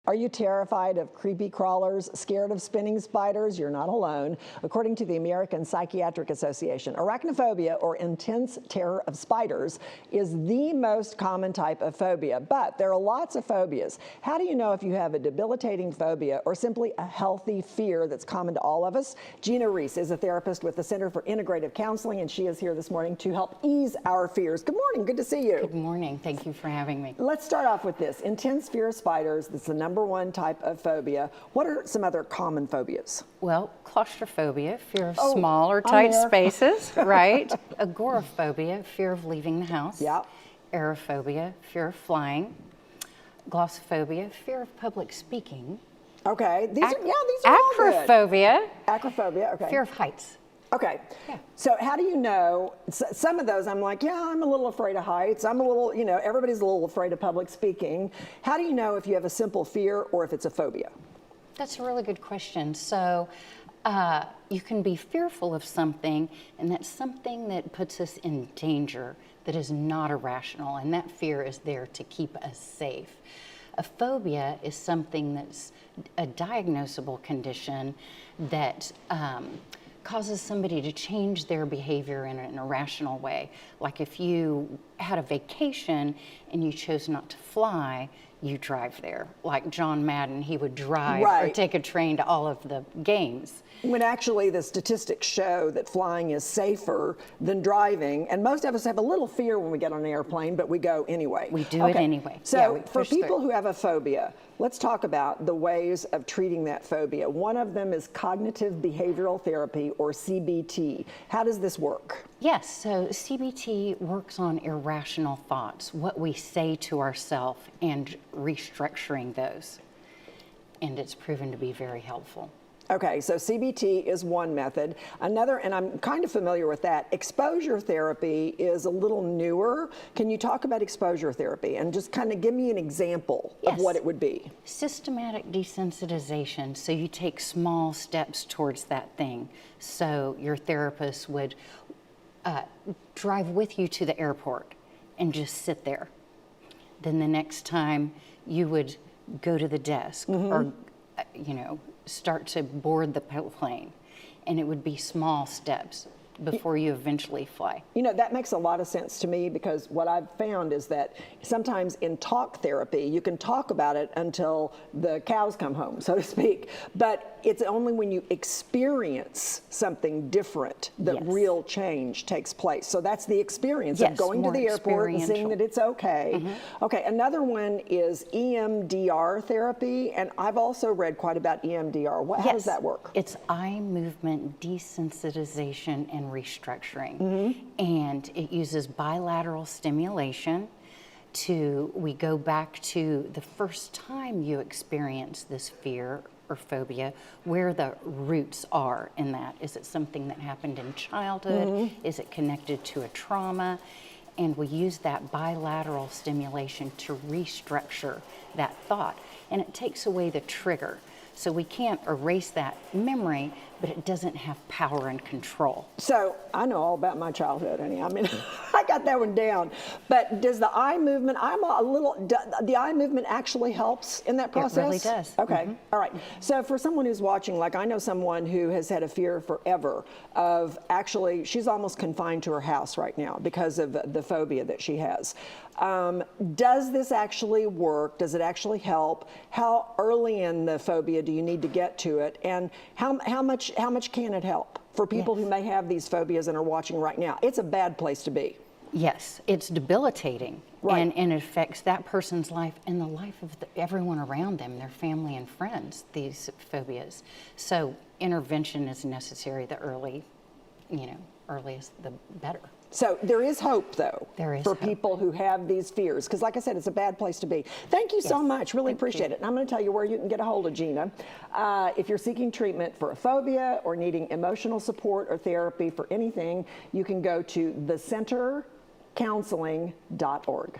Are you terrified of creepy crawlers, scared of spinning spiders? You're not alone. According to the American Psychiatric Association, arachnophobia, or intense terror of spiders, is the most common type of phobia. But there are lots of phobias. How do you know if you have a debilitating phobia or simply a healthy fear that's common to all of us? Gina Reese is a therapist with the Center for Integrative Counseling, and she is here this morning to help ease our fears. Good morning. Good to see you. Good morning. Thank you for having me. Let's start off with this. Intense fear of spiders. That's the number one type of phobia. What are some other common phobias? Well, claustrophobia, fear of small or tight spaces, right? Agoraphobia, fear of leaving the house. Yeah. Aerophobia, fear of flying. Glossophobia, fear of public speaking. Okay. These are all good. Acrophobia. Acrophobia, okay. Fear of heights. Okay. Yeah. So how do you know, some of those I'm like, yeah, I'm a little afraid of heights. I'm a little, everybody's a little afraid of public speaking. How do you know if you have a simple fear or if it's a phobia? That's a really good question. So you can be fearful of something, and that's something that puts us in danger that is not irrational, and that fear is there to keep us safe. A phobia is something that's a diagnosable condition that causes somebody to change their behavior in an irrational way. Like if you had a vacation and you chose not to fly, you drive there. Like John Madden, he would drive or take a train to all of the games. When actually the statistics show that flying is safer than driving, and most of us have a little fear when we get on an airplane, but we go anyway. We do it anyway. So for people who have a phobia, let's talk about the ways of treating that phobia. One of them is cognitive behavioral therapy, or CBT. How does this work? Yes, so CBT works on irrational thoughts, what we say to ourselves, and restructuring those. And it's proven to be very helpful. Okay, so CBT is one method. Another, and I'm kind of familiar with that, exposure therapy is a little newer. Can you talk about exposure therapy and just kind of give me an example of what it would be? Systematic desensitization. So you take small steps towards that thing. So your therapist would drive with you to the airport and just sit there. Then the next time you would go to the desk or, start to board the plane, and it would be small steps before you eventually fly. That makes a lot of sense to me, because what I've found is that sometimes in talk therapy, you can talk about it until the cows come home, so to speak, but it's only when you experience something different that real change takes place. So that's the experience of going to the airport and seeing that it's okay. Okay, another one is EMDR therapy, and I've also read quite about EMDR. How does that work? It's eye movement desensitization and restructuring, and it uses bilateral stimulation. We go back to the first time you experience this fear or phobia, where the roots are in that. Is it something that happened in childhood? Is it connected to a trauma? And we use that bilateral stimulation to restructure that thought, and it takes away the trigger. So we can't erase that memory, but it doesn't have power and control. So I know all about my childhood, honey. I mean, I got that one down. But does the eye movement, the eye movement actually helps in that process? It really does. Okay, all right. So for someone who's watching, like I know someone who has had a fear forever of actually, she's almost confined to her house right now because of the phobia that she has. Does this actually work? Does it actually help? How early in the phobia do you need to get to it? And how much can it help for people who may have these phobias and are watching right now? It's a bad place to be. Yes, it's debilitating, and it affects that person's life and the life of everyone around them, their family and friends, these phobias. So intervention is necessary. The earliest the better. So there is hope, though, for people who have these fears, because like I said, it's a bad place to be. Thank you so much. Really appreciate it. And I'm going to tell you where you can get a hold of Gina. If you're seeking treatment for a phobia or needing emotional support or therapy for anything, you can go to thecentercounseling.org.